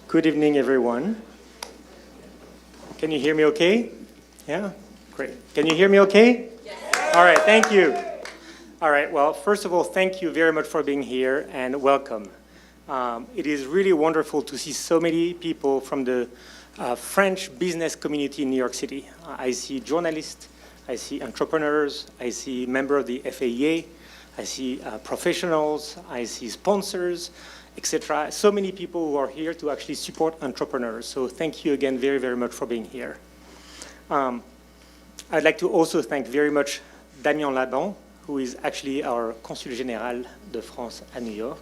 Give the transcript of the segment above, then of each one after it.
Good evening, everyone. Can you hear me okay? Yeah? Great. Can you hear me okay? Yes. All right, thank you. All right, well, first of all, thank you very much for being here and welcome. It is really wonderful to see so many people from the French business community in New York City. I see journalists, I see entrepreneurs, I see members of the FAEA, I see professionals, I see sponsors, etc. So many people who are here to actually support entrepreneurs. So thank you again very, very much for being here. I'd like to also thank very much Damien Laban, who is actually our Consul Général de France at New York,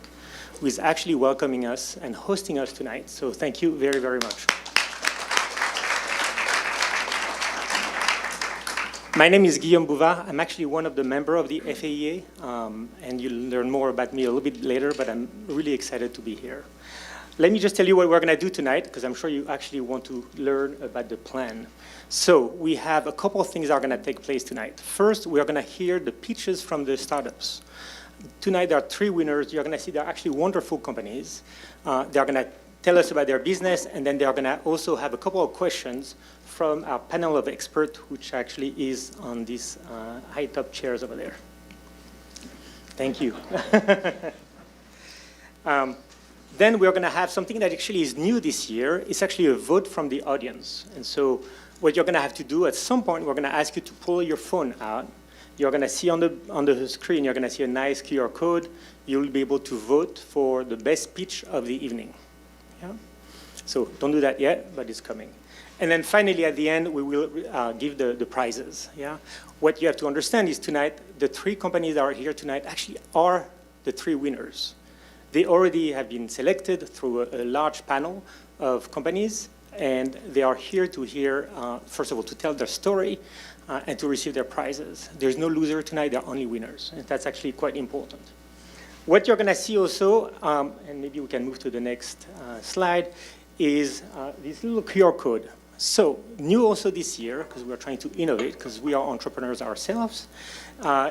who is actually welcoming us and hosting us tonight. So thank you very, very much. My name is Guillaume Bouvard. I'm actually one of the members of the FAEA, and you'll learn more about me a little bit later, but I'm really excited to be here. Let me just tell you what we're going to do tonight, because I'm sure you actually want to learn about the plan. So we have a couple of things that are going to take place tonight. First, we are going to hear the pitches from the startups. Tonight, there are 3 winners. You're going to see they're actually wonderful companies. They're going to tell us about their business, and then they're going to also have a couple of questions from our panel of experts, which actually is on these high top chairs over there. Thank you. Then we're going to have something that actually is new this year. It's actually a vote from the audience. And so what you're going to have to do at some point, we're going to ask you to pull your phone out. You're going to see on the screen, you're going to see a nice QR code. You'll be able to vote for the best pitch of the evening. Yeah? So don't do that yet, but it's coming. And then finally, at the end, we will give the prizes. Yeah? What you have to understand is tonight, the 3 companies that are here tonight actually are the 3 winners. They already have been selected through a large panel of companies, and they are here to hear, first of all, to tell their story and to receive their prizes. There's no loser tonight, they're only winners, and that's actually quite important. What you're going to see also, and maybe we can move to the next slide, is this little QR code. So new also this year, because we're trying to innovate, because we are entrepreneurs ourselves,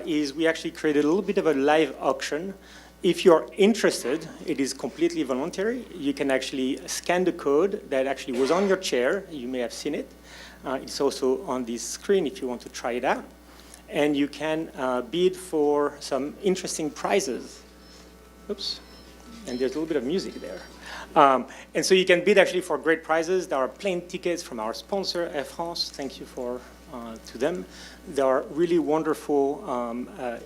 is we actually created a little bit of a live auction. If you're interested, it is completely voluntary. You can actually scan the code that actually was on your chair. You may have seen it. It's also on this screen if you want to try it out. And you can bid for some interesting prizes. Oops. And there's a little bit of music there. And so you can bid actually for great prizes. There are plane tickets from our sponsor, Air France. Thank you to them. There are really wonderful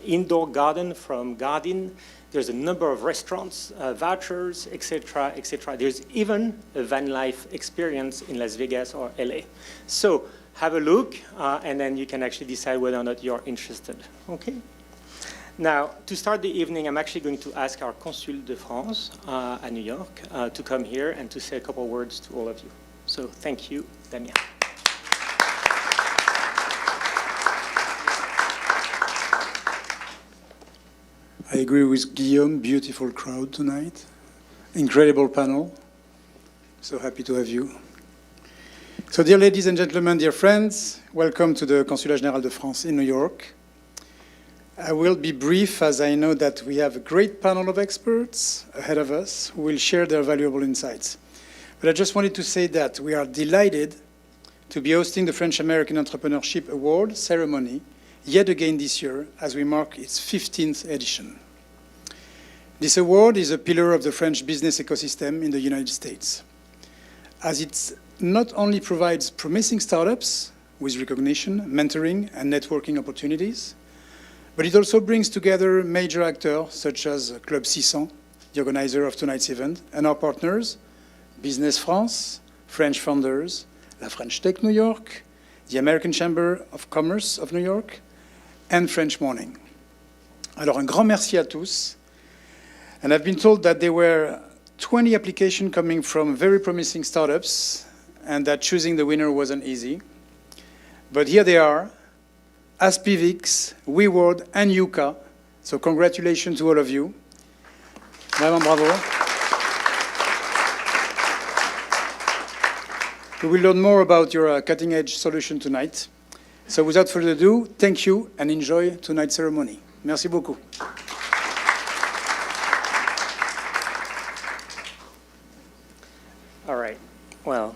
indoor garden from Garden. There's a number of restaurants, vouchers, etc., etc. There's even a van life experience in Las Vegas or LA. So have a look, and then you can actually decide whether or not you're interested. Okay. Now, to start the evening, I'm actually going to ask our Consul de France at New York to come here and to say a couple words to all of you. So thank you, Damien. I agree with Guillaume, beautiful crowd tonight. Incredible panel. So happy to have you. So dear ladies and gentlemen, dear friends, welcome to the Consulat Général de France in New York. I will be brief, as I know that we have a great panel of experts ahead of us who will share their valuable insights. But I just wanted to say that we are delighted to be hosting the French-American Entrepreneurship Award ceremony yet again this year as we mark its 15th edition. This award is a pillar of the French business ecosystem in the United States, as it not only provides promising startups with recognition, mentoring, and networking opportunities, but it also brings together major actors such as Club 600, the organizer of tonight's event, and our partners, Business France, French Founders, La French Tech New York, the American Chamber of Commerce of New York, and French Morning. Alors, un grand merci à tous. And I've been told that there were 20 applications coming from very promising startups, and that choosing the winner wasn't easy. But here they are, Aspivix, WeWord, and Yuka. So congratulations to all of you. Vraiment bravo. We will learn more about your cutting-edge solution tonight. So without further ado, thank you and enjoy tonight's ceremony. Merci beaucoup. All right. Well,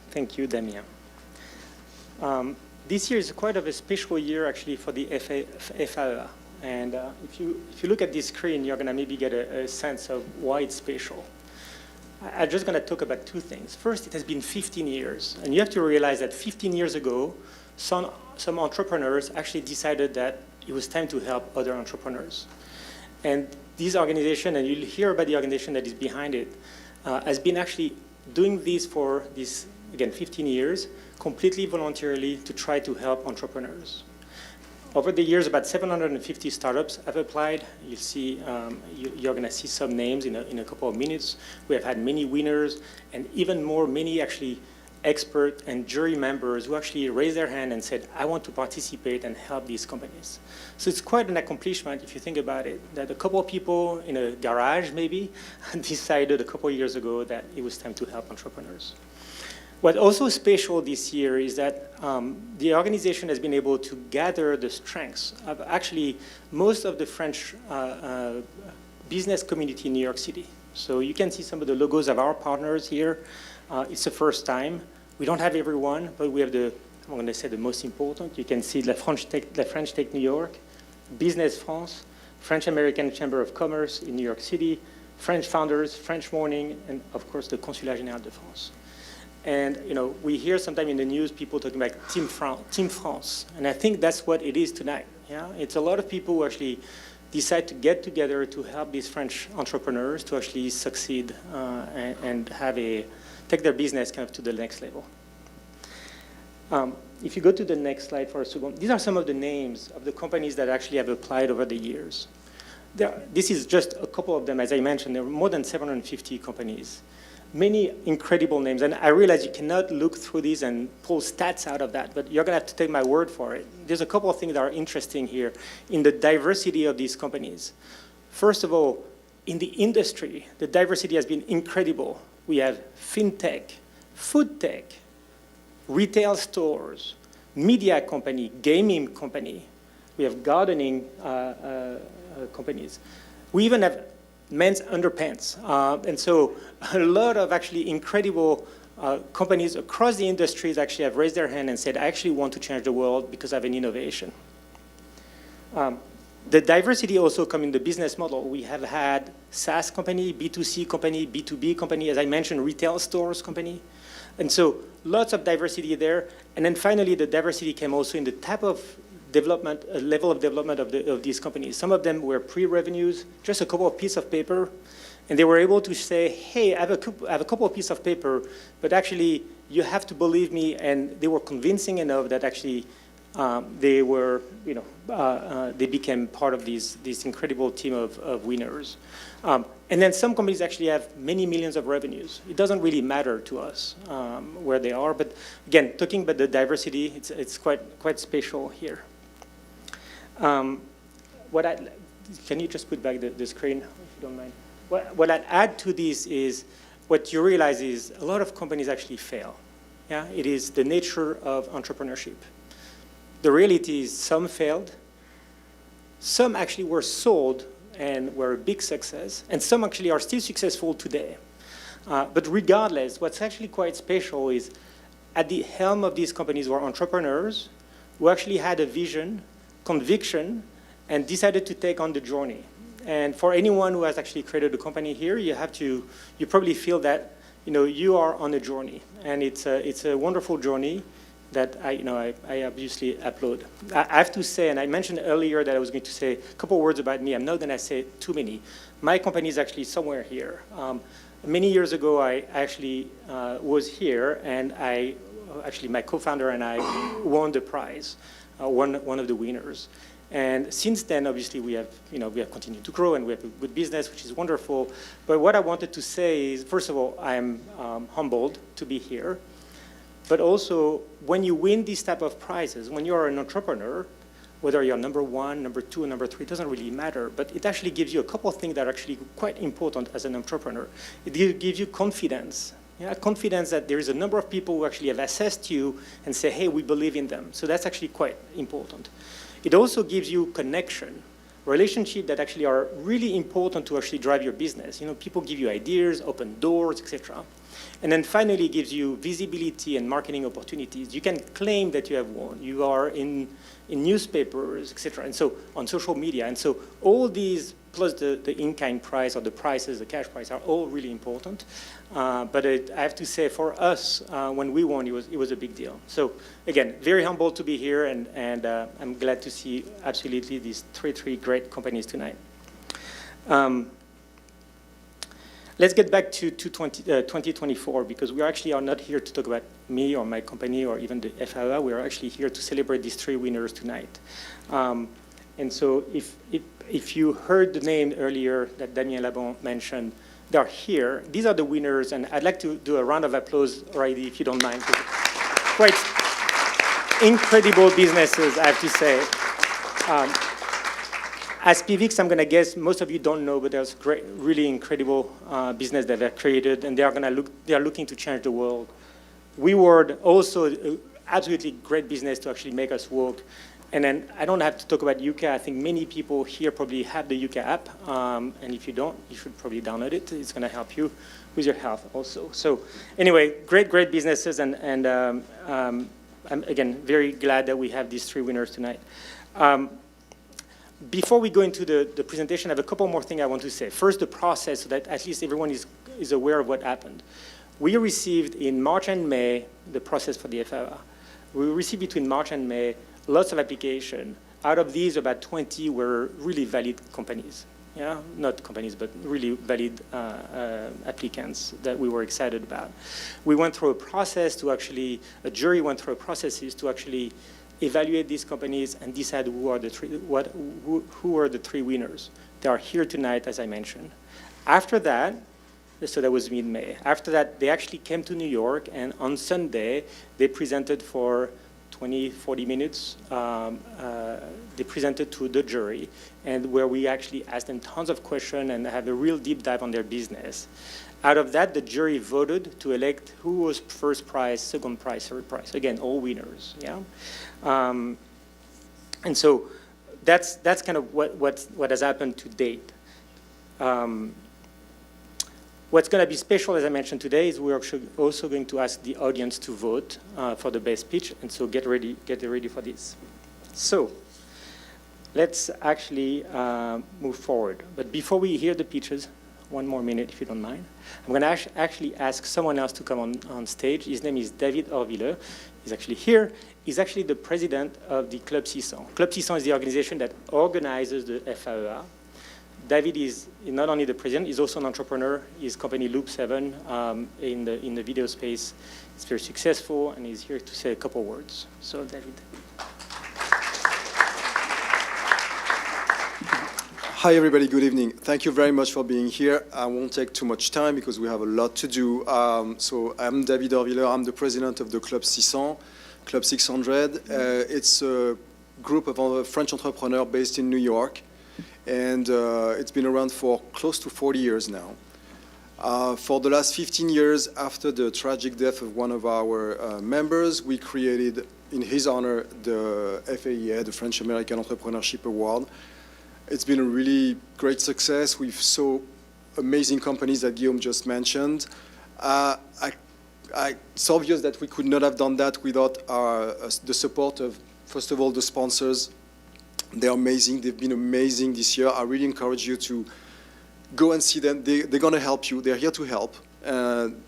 thank you, Damien. This year is quite of a special year, actually, for the FAEA. And if you look at this screen, you're going to maybe get a sense of why it's special. I'm just going to talk about two things. First, it has been 15 years. And you have to realize that 15 years ago, some entrepreneurs actually decided that it was time to help other entrepreneurs. And this organization, and you'll hear about the organization that is behind it, has been actually doing this for this, again, 15 years, completely voluntarily to try to help entrepreneurs. Over the years, about 750 startups have applied. You'll see, you're going to see some names in a couple of minutes. We have had many winners, and even more, many actually expert and jury members who actually raised their hand and said, I want to participate and help these companies. So it's quite an accomplishment if you think about it, that a couple of people in a garage maybe decided a couple of years ago that it was time to help entrepreneurs. What's also special this year is that the organization has been able to gather the strengths of actually most of the French business community in New York City. So you can see some of the logos of our partners here. It's the first time. We don't have everyone, but we have I'm going to say the most important. You can see La French Tech New York, Business France, French-American Chamber of Commerce in New York City, French Founders, French Morning, and of course the Consulat Général de France. And we hear sometimes in the news people talking about Team France, and I think that's what it is tonight. Yeah, it's a lot of people who actually decide to get together to help these French entrepreneurs to actually succeed and take their business kind of to the next level. If you go to the next slide for a second, these are some of the names of the companies that actually have applied over the years. This is just a couple of them. As I mentioned, there are more than 750 companies. Many incredible names, and I realize you cannot look through these and pull stats out of that, but you're going to have to take my word for it. There's a couple of things that are interesting here in the diversity of these companies. First of all, in the industry, the diversity has been incredible. We have fintech, food tech, retail stores, media company, gaming company. We have gardening companies. We even have men's underpants. And so a lot of actually incredible companies across the industries actually have raised their hand and said, I actually want to change the world because of an innovation. The diversity also comes in the business model. We have had SaaS company, B2C company, B2B company, as I mentioned, retail stores company. And so lots of diversity there. And then finally, the diversity came also in the type of development, level of development of these companies. Some of them were pre-revenues, just a couple of pieces of paper, and they were able to say, hey, I have a couple of pieces of paper, but actually you have to believe me, and they were convincing enough that actually they were, they became part of this incredible team of winners. And then some companies actually have many millions of revenues. It doesn't really matter to us where they are, but again, talking about the diversity, it's quite special here. Can you just put back the screen, if you don't mind? What I'd add to this is, what you realize is a lot of companies actually fail. Yeah, it is the nature of entrepreneurship. The reality is some failed, some actually were sold and were a big success, and some actually are still successful today. But regardless, what's actually quite special is at the helm of these companies were entrepreneurs who actually had a vision, conviction, and decided to take on the journey. And for anyone who has actually created a company here, you probably feel that you are on a journey, and it's a wonderful journey that I obviously applaud. I have to say, and I mentioned earlier that I was going to say a couple words about me. I'm not going to say too many. My company is actually somewhere here. Many years ago, I actually was here, and my co-founder and I won the prize, one of the winners. And since then, obviously, we have continued to grow, and we have a good business, which is wonderful. But what I wanted to say is, first of all, I am humbled to be here. But also, when you win these type of prizes, when you are an entrepreneur, whether you're number 1, number 2, number 3, it doesn't really matter. But it actually gives you a couple of things that are actually quite important as an entrepreneur. It gives you confidence. Yeah, confidence that there is a number of people who actually have assessed you and say, hey, we believe in them. So that's actually quite important. It also gives you connection. relationships that actually are really important to actually drive your business. You know, people give you ideas, open doors, etc. And then finally, it gives you visibility and marketing opportunities. You can claim that you have won. You are in newspapers, etc. And so on social media. And so all these, plus the in-kind price or the prices, the cash price, are all really important. But I have to say, for us, when we won, it was a big deal. So again, very humbled to be here, and I'm glad to see absolutely these three great companies tonight. Let's get back to 2024, because we actually are not here to talk about me or my company or even the FAEA. We are actually here to celebrate these three winners tonight. And so if you heard the name earlier that Damien Labon mentioned, they're here. These are the winners, and I'd like to do a round of applause already, if you don't mind. Quite incredible businesses, I have to say. As PVX, I'm going to guess most of you don't know, but there's great, really incredible business that they've created, and they are looking to change the world. WeWord, also absolutely great business to actually make us work. And then I don't have to talk about UK. I think many people here probably have the UK app, and if you don't, you should probably download it. It's going to help you with your health also. So anyway, great businesses, and I'm, again, very glad that we have these three winners tonight. Before we go into the presentation, I have a couple more things I want to say. First, the process, so that at least everyone is aware of what happened. We received in March and May the process for the FAEA. We received between March and May lots of applications. Out of these, about 20 were really valid companies. Yeah, not companies, but really valid applicants that we were excited about. We went through a process to actually, a jury went through processes to actually evaluate these companies and decide who are the three winners. They are here tonight, as I mentioned. After that, so that was mid-May. After that, they actually came to New York, and on Sunday, they presented for 20, 40 minutes. They presented to the jury, and where we actually asked them tons of questions and have a real deep dive on their business. Out of that, the jury voted to elect who was first prize, second prize, third prize. Again, all winners. Yeah, and so that's kind of what has happened to date. What's going to be special, as I mentioned today, is we're also going to ask the audience to vote for the best pitch, and so get ready for this. So let's actually move forward. But before we hear the pitches, one more minute, if you don't mind. I'm going to actually ask someone else to come on stage. His name is David Orville. He's actually here. He's actually the president of the Club 600. Club 600 is the organization that organizes the FAEA. David is not only the president, he's also an entrepreneur. His company Loop 7 in the video space is very successful, and he's here to say a couple words. So, David. Hi, everybody. Good evening. Thank you very much for being here. I won't take too much time because we have a lot to do. So I'm David Orville. I'm the president of the Club 600. Club 600. It's a group of French entrepreneurs based in New York, and it's been around for close to 40 years now. For the last 15 years, after the tragic death of one of our members, we created, in his honor, the FAEA, the French American Entrepreneurship Award. It's been a really great success. We've saw amazing companies that Guillaume just mentioned. It's obvious that we could not have done that without the support of, first of all, the sponsors. They're amazing. They've been amazing this year. I really encourage you to go and see them. They're going to help you. They're here to help.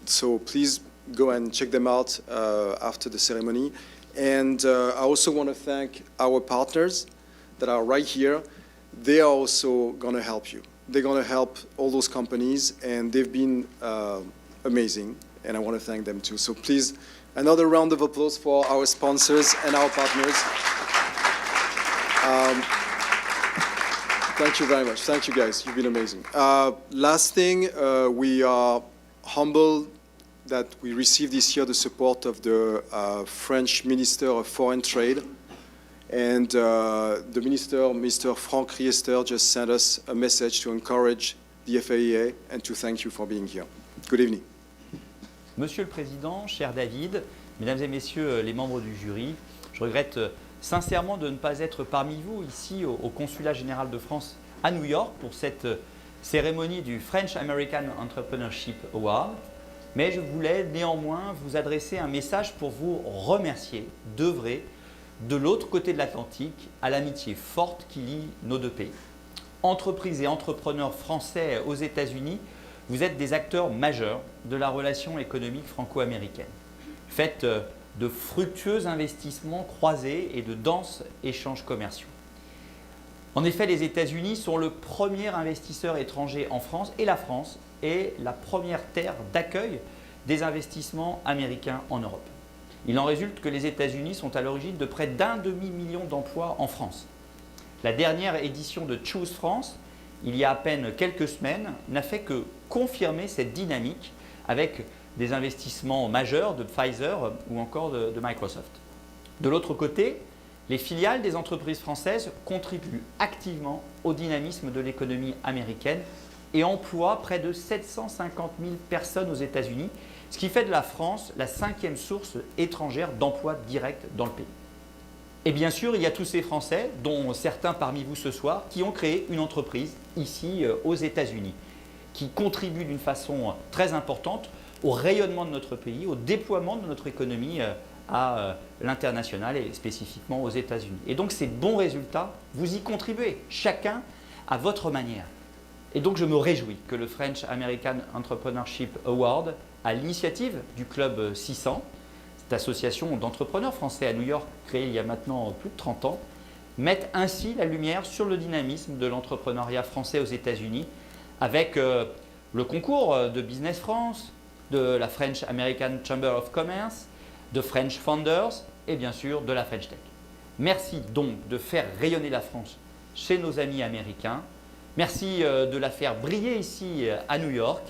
So please go and check them out after the ceremony. And I also want to thank our partners that are right here. They are also going to help you. They're going to help all those companies, and they've been amazing, and I want to thank them too. So please, another round of applause for our sponsors and our partners. Thank you very much. Thank you, guys. You've been amazing. Last thing, we are humbled that we received this year the support of the French Minister of Foreign Trade. And the minister, Mr. Franck Riester, just sent us a message to encourage the FAEA and to thank you for being here. Good evening. Monsieur le Président, cher David, Mesdames et Messieurs les membres du jury, je regrette sincèrement de ne pas être parmi vous ici au Consulat général de France à New York pour cette cérémonie du French American Entrepreneurship Award. Mais je voulais néanmoins vous adresser un message pour vous remercier d'œuvrer de l'autre côté de l'Atlantique à l'amitié forte qui lie nos deux pays. Entreprises et entrepreneurs français aux États-Unis, vous êtes des acteurs majeurs de la relation économique franco-américaine. Faites de fructueux investissements croisés et de denses échanges commerciaux. En effet, les États-Unis sont le premier investisseur étranger en France et la France est la première terre d'accueil des investissements américains en Europe. Il en résulte que les États-Unis sont à l'origine de près d'1,5 million d'emplois en France. La dernière édition de Choose France, il y a à peine quelques semaines, n'a fait que confirmer cette dynamique avec des investissements majeurs de Pfizer ou encore de Microsoft. De l'autre côté, les filiales des entreprises françaises contribuent activement au dynamisme de l'économie américaine et emploient près de 750 000 personnes aux États-Unis, ce qui fait de la France la 5e source étrangère d'emplois directs dans le pays. Et bien sûr, il y a tous ces Français, dont certains parmi vous ce soir, qui ont créé une entreprise ici aux États-Unis, qui contribuent d'une façon très importante au rayonnement de notre pays, au déploiement de notre économie à l'international et spécifiquement aux États-Unis. Et donc ces bons résultats, vous y contribuez, chacun à votre manière. Et donc je me réjouis que le French American Entrepreneurship Award, à l'initiative du Club 600, cette association d'entrepreneurs français à New York créée il y a maintenant plus de 30 ans, mette ainsi la lumière sur le dynamisme de l'entrepreneuriat français aux États-Unis avec le concours de Business France, de la French American Chamber of Commerce, de French Founders et bien sûr de la French Tech. Merci donc de faire rayonner la France chez nos amis américains. Merci de la faire briller ici à New York.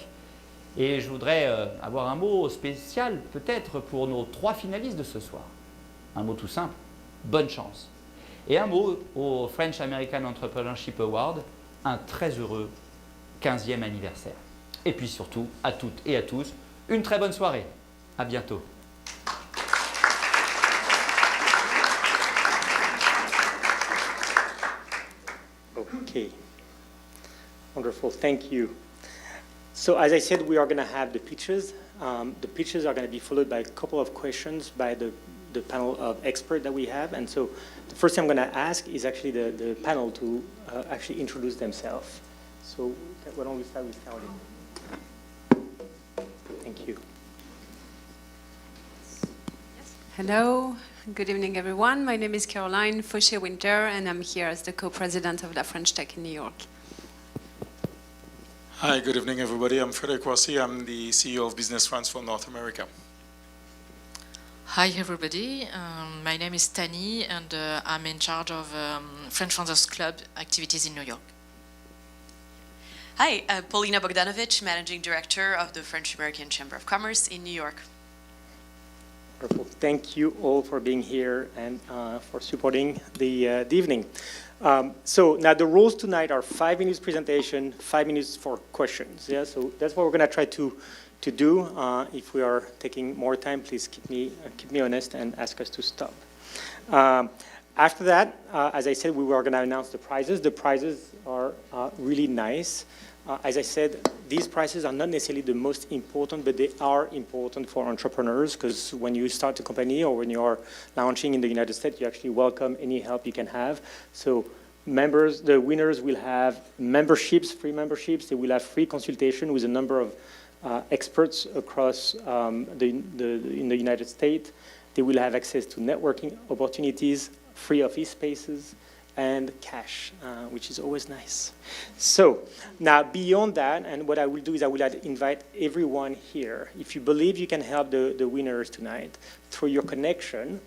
Et je voudrais avoir un mot spécial peut-être pour nos 3 finalistes de ce soir. Un mot tout simple, bonne chance. Et un mot au French American Entrepreneurship Award, un très heureux 15e anniversaire. Et puis surtout, à toutes et à tous, une très bonne soirée. À bientôt. Okay. Wonderful. Thank you. So as I said, we are going to have the pitches. The pitches are going to be followed by a couple of questions by the panel of experts that we have. And so the first thing I'm going to ask is actually the panel to actually introduce themselves. So why don't we start with Caroline? Thank you. Hello, good evening everyone. My name is Caroline Fauché-Winter and I'm here as the co-president of La French Tech in New York. Hi, good evening everybody. I'm Frédéric Rossi. I'm the CEO of Business France for North America. Hi everybody, my name is Tani and I'm in charge of French Founders Club activities in New York. Hi, Paulina Bogdanovich, Managing Director of the French American Chamber of Commerce in New York. Wonderful. Thank you all for being here and for supporting the evening. So now the rules tonight are 5 minutes presentation, 5 minutes for questions. Yeah, so that's what we're going to try to do. If we are taking more time, please keep me honest and ask us to stop. After that, as I said, we were going to announce the prizes. The prizes are really nice. As I said, these prizes are not necessarily the most important, but they are important for entrepreneurs because when you start a company or when you are launching in the United States, you actually welcome any help you can have. So members, the winners will have memberships, free memberships. They will have free consultation with a number of experts across in the United States. They will have access to networking opportunities, free office spaces, and cash, which is always nice. So now beyond that, and what I will do is I will invite everyone here. If you believe you can help the winners tonight through your connection,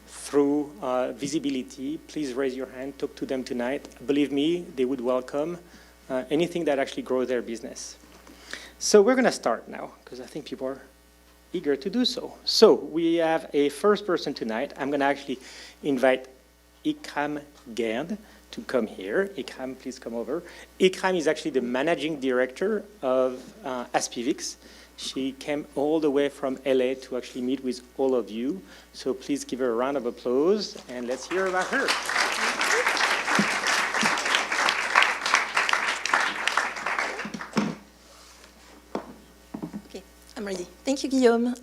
through visibility, please raise your hand, talk to them tonight. Believe me, they would welcome anything that actually grows their business. So we're going to start now, because I think people are eager to do so. So we have a first person tonight. I'm going to actually invite Ikram Gerd to come here. Ikram, please come over. Ikram is actually the managing director of Aspivix. She came all the way from LA to actually meet with all of you. So please give her a round of applause and let's hear about her. Okay, I'm ready. Thank you, Guillaume.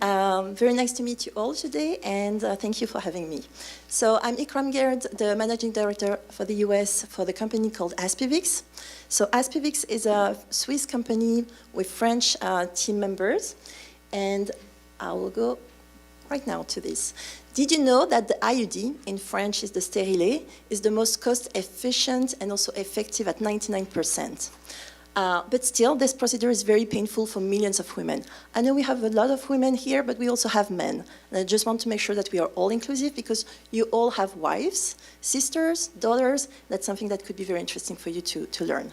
Very nice to meet you all today, and thank you for having me. So I'm Ikram Gerd, the Managing Director for the US for the company called Aspivix. So Aspivix is a Swiss company with French team members, and I will go right now to this. Did you know that the IUD, in French is the stérilet, is the most cost-efficient and also effective at 99%? But still, this procedure is very painful for millions of women. I know we have a lot of women here, but we also have men. And I just want to make sure that we are all inclusive because you all have wives, sisters, daughters. That's something that could be very interesting for you to learn.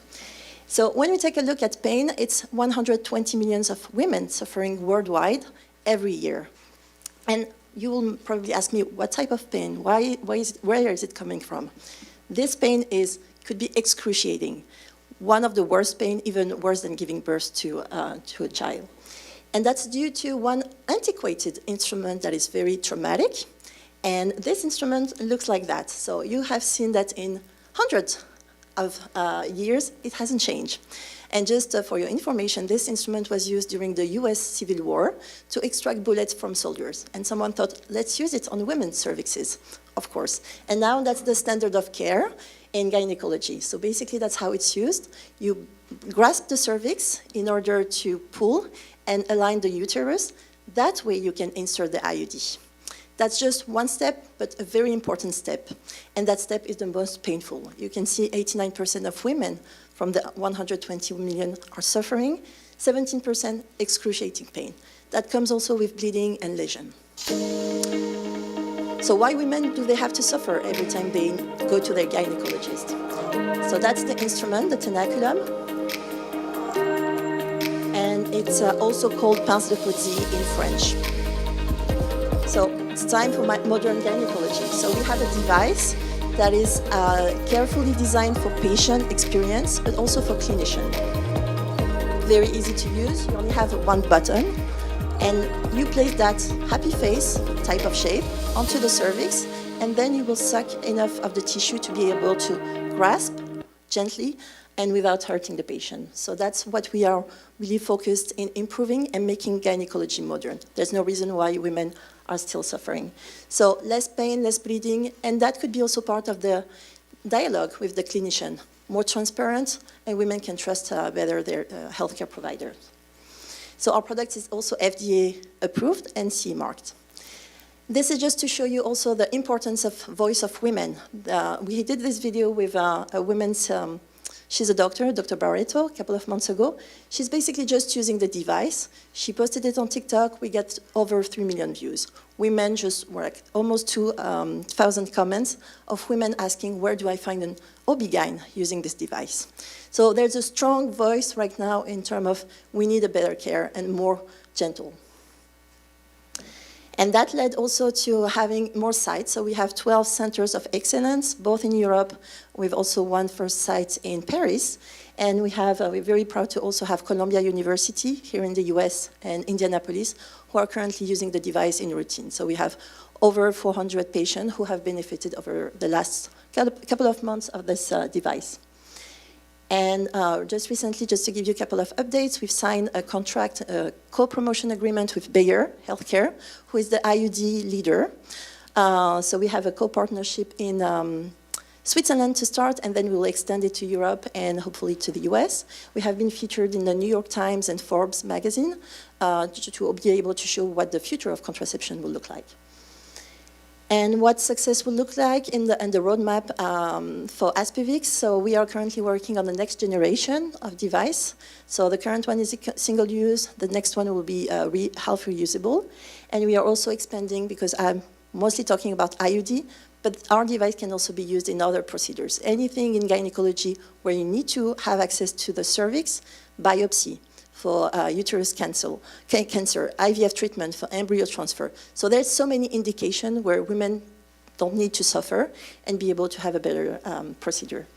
So when we take a look at pain, it's 120 million of women suffering worldwide every year. And you will probably ask me, what type of pain? Where is it coming from? This pain could be excruciating. One of the worst pain, even worse than giving birth to a child. And that's due to one antiquated instrument that is very traumatic. And this instrument looks like that. So you have seen that in hundreds of years, it hasn't changed. And just for your information, this instrument was used during the US Civil War to extract bullets from soldiers. And someone thought, let's use it on women's cervixes, of course. And now that's the standard of care in gynecology. So basically that's how it's used. You grasp the cervix in order to pull and align the uterus. That way you can insert the IUD. That's just one step, but a very important step. And that step is the most painful. You can see 89% of women from the 120 million are suffering, 17% excruciating pain. That comes also with bleeding and lesion. So why women do they have to suffer every time they go to their gynecologist? So that's the instrument, the tenaculum. And it's also called pince de Pozzi in French. So it's time for my modern gynecology. So we have a device that is carefully designed for patient experience, but also for clinician. Very easy to use. You only have one button. And you place that happy face type of shape onto the cervix, and then you will suck enough of the tissue to be able to grasp gently and without hurting the patient. So that's what we are really focused in improving and making gynecology modern. There's no reason why women are still suffering. So less pain, less bleeding, and that could be also part of the dialogue with the clinician. More transparent, and women can trust better their healthcare providers. So our product is also FDA approved and CE marked. This is just to show you also the importance of voice of women. We did this video with a woman's, she's a doctor, Dr. Barreto, a couple of months ago. She's basically just using the device. She posted it on TikTok. We got over 3 million views. Women just were like almost 2,000 comments of women asking, where do I find an OB-GYN using this device? So there's a strong voice right now in terms of we need a better care and more gentle. And that led also to having more sites. So we have 12 centers of excellence, both in Europe. We've also one first site in Paris. And we're very proud to also have Columbia University here in the US and Indianapolis, who are currently using the device in routine. So we have over 400 patients who have benefited over the last couple of months of this device. And just recently, just to give you a couple of updates, we've signed a contract, a co-promotion agreement with Bayer Healthcare, who is the IUD leader. So we have a co-partnership in Switzerland to start, and then we'll extend it to Europe and hopefully to the US. We have been featured in the New York Times and Forbes magazine to be able to show what the future of contraception will look like. And what success will look like in the roadmap for Aspivix. So we are currently working on the next generation of device. So the current one is single use. The next one will be half reusable. And we are also expanding, because I'm mostly talking about IUD, but our device can also be used in other procedures. Anything in gynecology where you need to have access to the cervix, biopsy for uterus cancer, IVF treatment for embryo transfer. So there's so many indications where women don't need to suffer and be able to have a better procedure.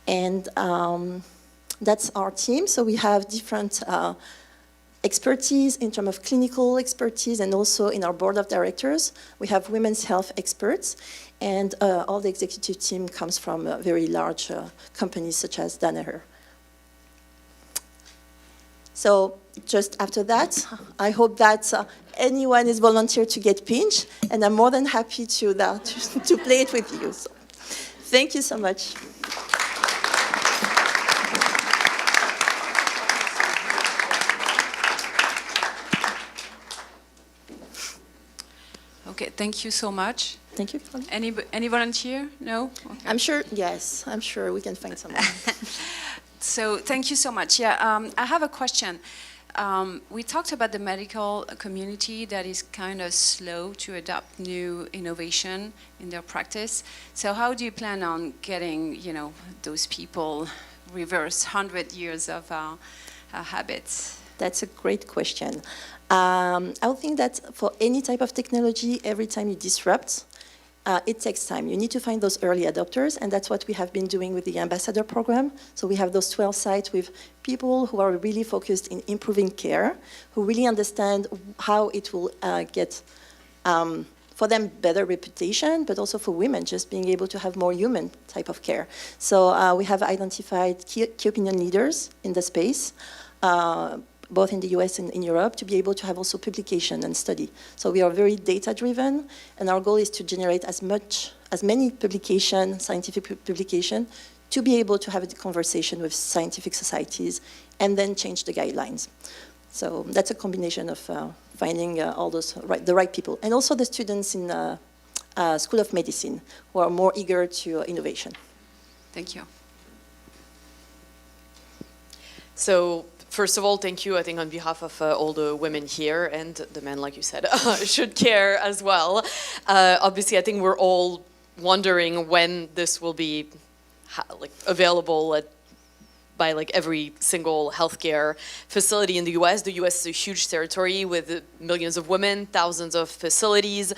And that's our team. So we have different expertise in terms of clinical expertise, and also in our board of directors, we have women's health experts, and all the executive team comes from very large companies such as Danaher. So just after that, I hope that anyone is volunteer to get pinched, and I'm more than happy to play it with you. So, thank you so much. Okay, thank you so much. Thank you. Any volunteer? No? Okay. I'm sure, yes, I'm sure we can find someone. So thank you so much. Yeah, I have a question. We talked about the medical community that is kind of slow to adopt new innovation in their practice. So how do you plan on getting, those people reverse 100 years of habits? That's a great question. I would think that for any type of technology, every time you disrupt, it takes time. You need to find those early adopters, and that's what we have been doing with the ambassador program. So we have those 12 sites with people who are really focused in improving care, who really understand how it will get, for them, better reputation, but also for women, just being able to have more human type of care. So we have identified key opinion leaders in the space, both in the US and in Europe, to be able to have also publication and study. So we are very data-driven, and our goal is to generate as many publication, scientific publication, to be able to have a conversation with scientific societies and then change the guidelines. So that's a combination of finding all those the right people, and also the students in School of Medicine who are more eager to innovation. Thank you. So, first of all, thank you, I think, on behalf of all the women here, and the men, like you said, should care as well. Obviously, I think we're all wondering when this will be available by every single healthcare facility in the US. The US is a huge territory with millions of women, thousands of facilities.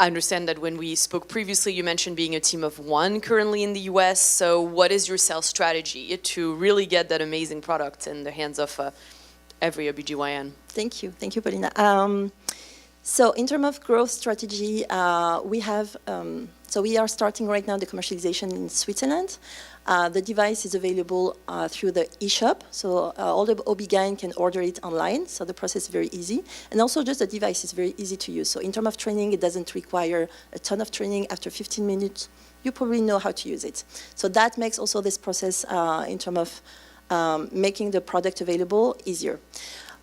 I understand that when we spoke previously, you mentioned being a team of one currently in the US. So what is your sales strategy to really get that amazing product in the hands of every OBGYN? Thank you, Paulina. So in terms of growth strategy, we have, so we are starting right now the commercialization in Switzerland. The device is available through the eShop, so all the OB-GYN can order it online, so the process is very easy. And also just the device is very easy to use. So in terms of training, it doesn't require a ton of training. After 15 minutes, you probably know how to use it. So that makes also this process in terms of making the product available easier.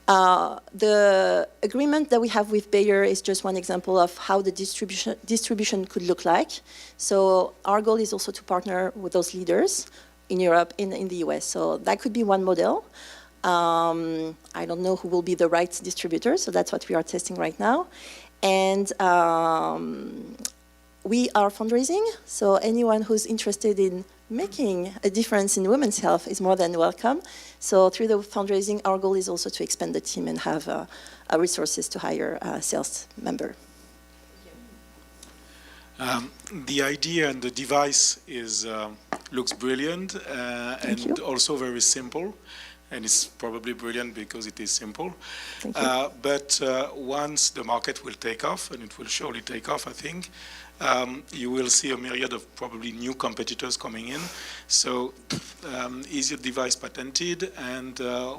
The agreement that we have with Bayer is just one example of how the distribution could look like. So our goal is also to partner with those leaders in Europe, in the US. So that could be one model. I don't know who will be the right distributor, so that's what we are testing right now. And we are fundraising, so anyone who's interested in making a difference in women's health is more than welcome. So through the fundraising, our goal is also to expand the team and have resources to hire a sales member. The idea and the device looks brilliant and also very simple. And it's probably brilliant because it is simple. But once the market will take off, and it will surely take off, I think, you will see a myriad of probably new competitors coming in. So is your device patented, and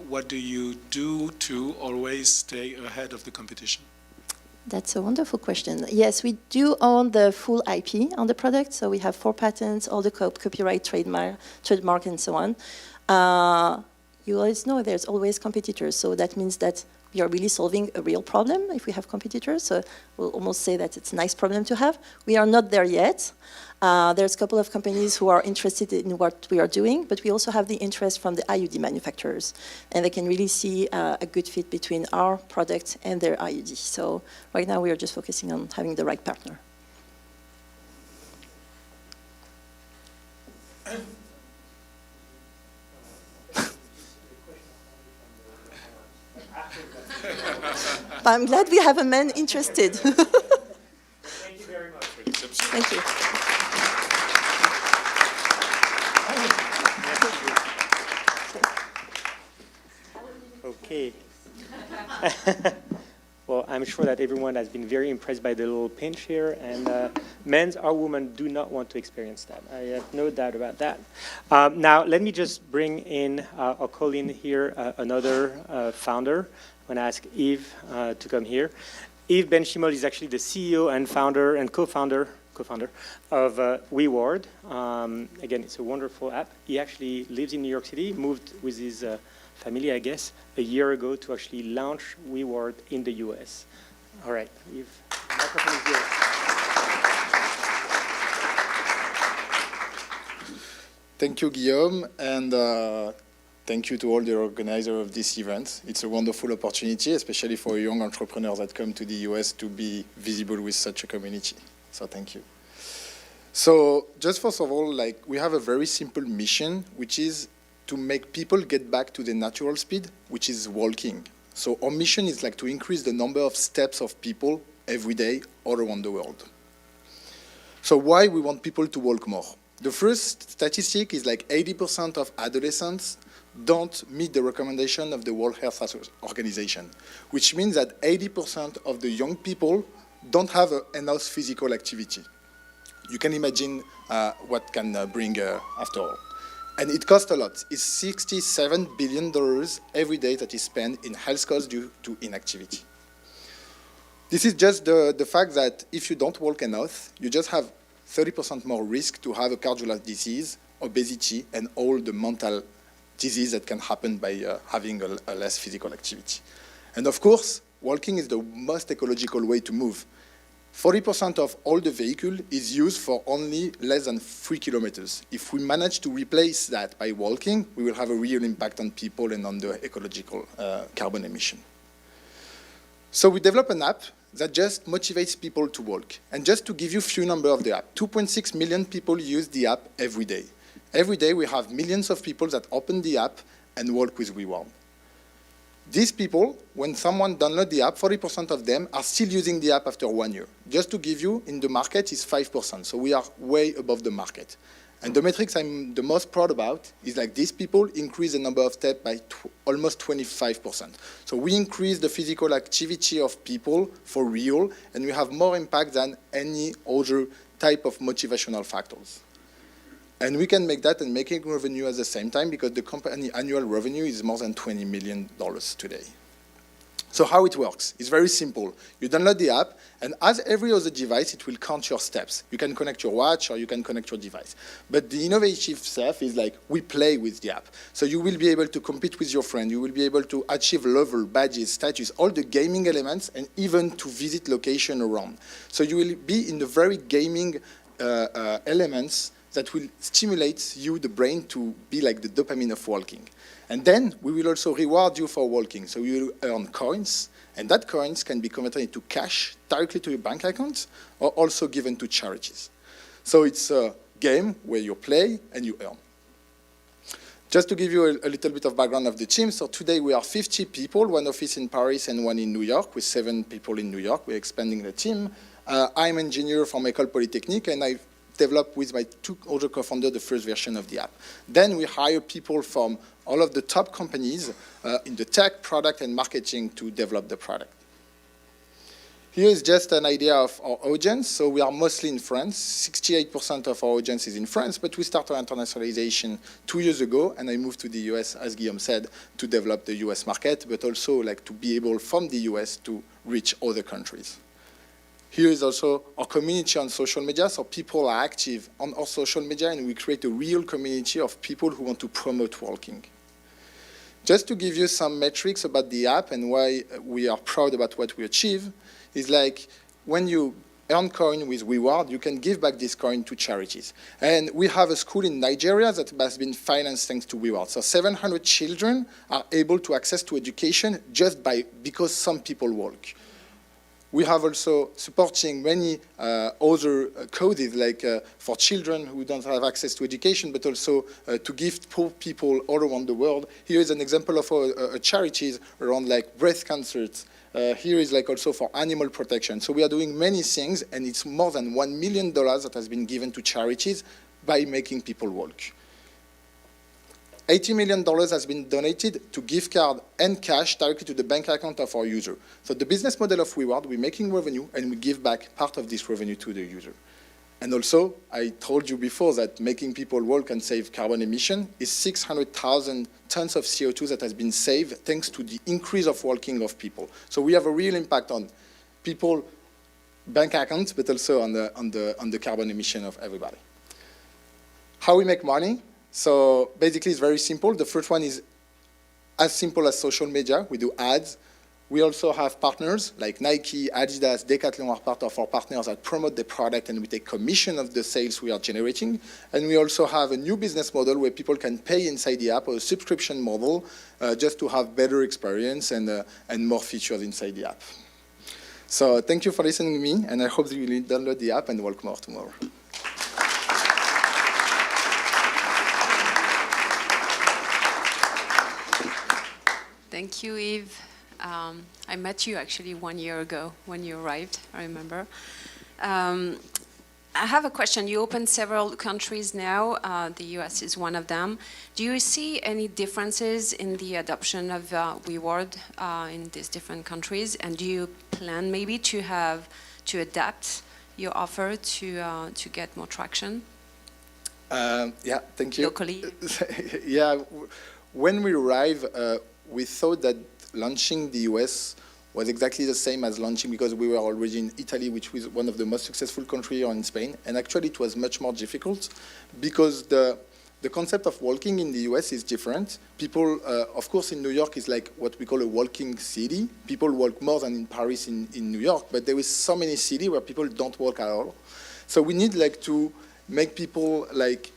what do you do to always stay ahead of the competition? That's a wonderful question. Yes, we do own the full IP on the product. So we have 4 patents, all the copyright, trademark, and so on. You always know there's always competitors. So that means that we are really solving a real problem if we have competitors. So we'll almost say that it's a nice problem to have. We are not there yet. There's a couple of companies who are interested in what we are doing, but we also have the interest from the IUD manufacturers. And they can really see a good fit between our product and their IUD. So right now we are just focusing on having the right partner. I'm glad we have a man interested. Thank you very much. Thank you. Okay. Well, I'm sure that everyone has been very impressed by the little pinch here, and men or women do not want to experience that. I have no doubt about that. Now, let me just bring in or call in here another founder. I'm going to ask Yves to come here. Yves Ben-Shimol is actually the CEO and founder and co-founder of WeWard. Again, it's a wonderful app. He actually lives in New York City, moved with his family, I guess, a year ago to actually launch WeWard in the US. All right, Yves, the microphone is yours. Thank you, Guillaume, and thank you to all the organizers of this event. It's a wonderful opportunity, especially for young entrepreneurs that come to the US to be visible with such a community. So thank you. So just first of all, like, we have a very simple mission, which is to make people get back to the natural speed, which is walking. So our mission is like to increase the number of steps of people every day all around the world. So why we want people to walk more? The first statistic is like 80% of adolescents don't meet the recommendation of the World Health Organization, which means that 80% of the young people don't have enough physical activity. You can imagine what can bring after all. And it costs a lot. It's $67 billion every day that is spent in health costs due to inactivity. This is just the fact that if you don't walk enough, you just have 30% more risk to have a cardiovascular disease, obesity, and all the mental disease that can happen by having a less physical activity. And of course, walking is the most ecological way to move. 40% of all the vehicle is used for only less than 3 kilometers. If we manage to replace that by walking, we will have a real impact on people and on the ecological carbon emission. So we develop an app that just motivates people to walk. And just to give you a few numbers of the app, 2.6 million people use the app every day. Every day we have millions of people that open the app and walk with WeWard. These people, when someone downloads the app, 40% of them are still using the app after 1 year. Just to give you, in the market is 5%, so we are way above the market. And the metrics I'm the most proud about is like these people increase the number of steps by almost 25%. So we increase the physical activity of people for real, and we have more impact than any other type of motivational factors. And we can make that and making revenue at the same time because the company annual revenue is more than $20 million today. So how it works? It's very simple. You download the app, and as every other device, it will count your steps. You can connect your watch or you can connect your device. But the innovative stuff is like we play with the app. So you will be able to compete with your friend. You will be able to achieve level, badges, status, all the gaming elements, and even to visit location around. So you will be in the very gaming elements that will stimulate you, the brain, to be like the dopamine of walking. And then we will also reward you for walking. So you will earn coins, and that coins can be converted into cash directly to your bank account or also given to charities. So it's a game where you play and you earn. Just to give you a little bit of background of the team, so today we are 50 people, one office in Paris and one in New York, with 7 people in New York. We're expanding the team. I'm an engineer from École Polytechnique, and I've developed with my 2 other co-founders the first version of the app. Then we hire people from all of the top companies in the tech, product, and marketing to develop the product. Here is just an idea of our audience. So we are mostly in France. 68% of our audience is in France, but we started our internationalization 2 years ago, and I moved to the US, as Guillaume said, to develop the US market, but also like to be able from the US to reach other countries. Here is also our community on social media. So people are active on our social media, and we create a real community of people who want to promote walking. Just to give you some metrics about the app and why we are proud about what we achieve, is like when you earn coin with WeWard, you can give back this coin to charities. And we have a school in Nigeria that has been financed thanks to WeWard. So 700 children are able to access to education just because some people walk. We have also supporting many other causes, like for children who don't have access to education, but also to give poor people all around the world. Here is an example of charities around like breast cancers. Here is like also for animal protection. So we are doing many things, and it's more than $1 million that has been given to charities by making people walk. $80 million has been donated to gift card and cash directly to the bank account of our user. So the business model of Reward, we're making revenue and we give back part of this revenue to the user. And also, I told you before that making people walk and save carbon emission is 600,000 tons of CO2 that has been saved thanks to the increase of walking of people. So we have a real impact on people, bank accounts, but also on the carbon emission of everybody. How we make money? So basically, it's very simple. The first one is as simple as social media. We do ads. We also have partners like Nike, Adidas, Decathlon are part of our partners that promote the product, and we take commission of the sales we are generating. And we also have a new business model where people can pay inside the app, or a subscription model, just to have better experience and more features inside the app. So thank you for listening to me, and I hope that you will download the app and walk more tomorrow. Thank you, Yves. I met you actually 1 year ago when you arrived, I remember. I have a question. You opened several countries now. The US is one of them. Do you see any differences in the adoption of Reward in these different countries? And do you plan maybe to adapt your offer to get more traction? Yeah, thank you. Locally? Yeah, when we arrived, we thought that launching the US was exactly the same as launching, because we were already in Italy, which was one of the most successful countries, or in Spain. And actually it was much more difficult because the concept of walking in the US is different. People, of course, in New York is like what we call a walking city. People walk more than in Paris in New York, but there is so many cities where people don't walk at all. So we need like to make people like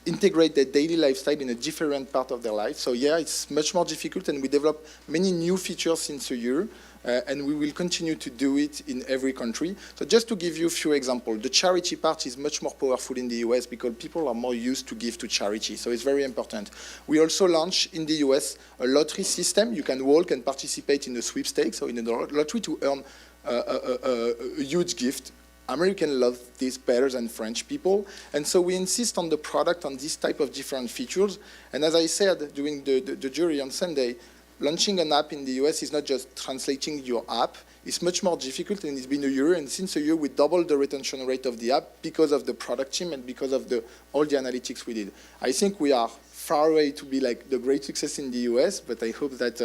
integrate their daily lifestyle in a different part of their life. So yeah, it's much more difficult, and we develop many new features since a year, and we will continue to do it in every country. So just to give you a few examples, the charity part is much more powerful in the US because people are more used to give to charity. So it's very important. We also launched in the US a lottery system. You can walk and participate in a sweepstakes, so in a lottery to earn a huge gift. Americans love this better than French people. And so we insist on the product, on this type of different features. And as I said during the jury on Sunday, launching an app in the US is not just translating your app. It's much more difficult, and it's been a year. And since a year, we doubled the retention rate of the app because of the product team and because of all the analytics we did. I think we are far away to be like the great success in the US, but I hope that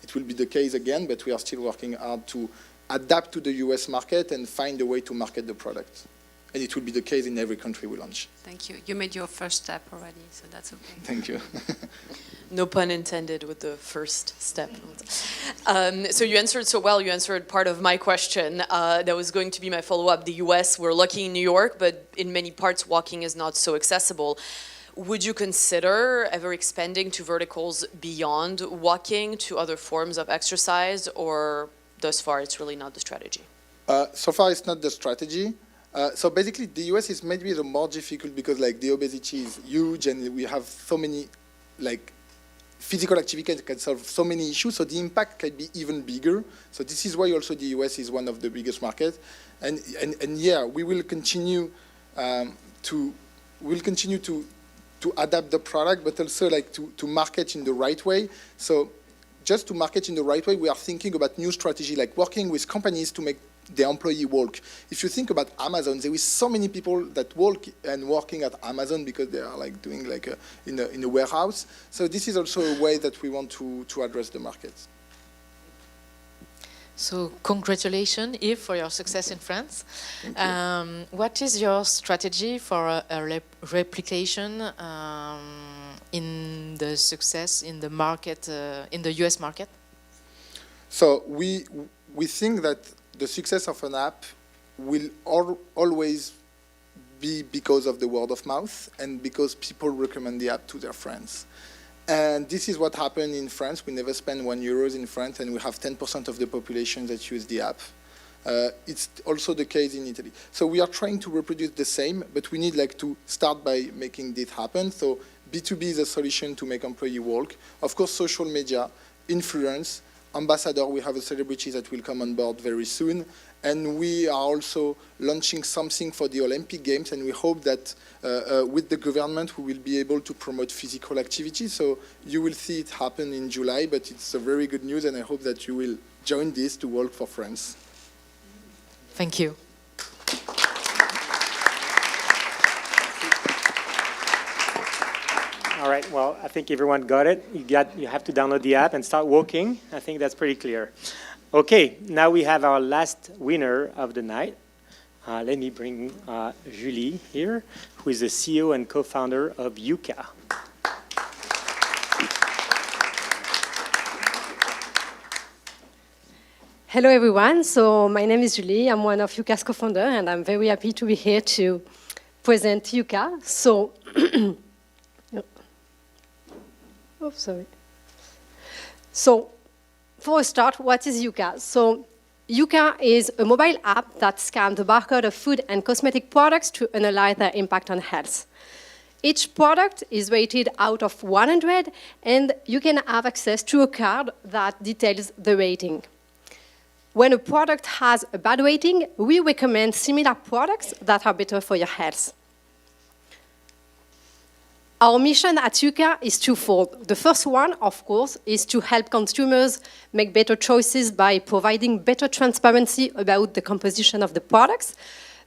it will be the case again. But we are still working hard to adapt to the US market and find a way to market the product. And it will be the case in every country we launch. Thank you. You made your first step already, so that's okay. Thank you. No pun intended with the first step. So you answered so well. You answered part of my question. That was going to be my follow-up. The US, we're lucky in New York, but in many parts walking is not so accessible. Would you consider ever expanding to verticals beyond walking to other forms of exercise, or thus far it's really not the strategy? So far it's not the strategy. So basically the US is maybe the more difficult because like the obesity is huge and we have so many like physical activity can solve so many issues, so the impact can be even bigger. So this is why also the US is one of the biggest markets. And yeah, we will continue to adapt the product, but also like to market in the right way. So just to market in the right way, we are thinking about new strategy, like working with companies to make the employee walk. If you think about Amazon, there is so many people that walk and working at Amazon because they are like doing like in a warehouse. So this is also a way that we want to address the market. So congratulations, Yves, for your success in France. What is your strategy for a replication in the success in the market, in the US market? So we think that the success of an app will always be because of the word of mouth and because people recommend the app to their friends. And this is what happened in France. We never spend €1 in France, and we have 10% of the population that use the app. It's also the case in Italy. So we are trying to reproduce the same, but we need like to start by making this happen. So B2B is a solution to make employee walk. Of course, social media, influence, ambassador. We have a celebrity that will come on board very soon. And we are also launching something for the Olympic Games, and we hope that with the government we will be able to promote physical activity. So you will see it happen in July, but it's a very good news, and I hope that you will join this to work for France. Thank you. All right, well, I think everyone got it. You have to download the app and start walking. I think that's pretty clear. Okay, now we have our last winner of the night. Let me bring Julie here, who is the CEO and co-founder of Yuka. Hello, everyone. So my name is Julie. I'm one of Yuka's co-founder, and I'm very happy to be here to present Yuka. So, oh, sorry. So, for a start, what is Yuka? So, Yuka is a mobile app that scans the barcode of food and cosmetic products to analyze their impact on health. Each product is rated out of 100, and you can have access to a card that details the rating. When a product has a bad rating, we recommend similar products that are better for your health. Our mission at Yuka is twofold. The first one, of course, is to help consumers make better choices by providing better transparency about the composition of the products.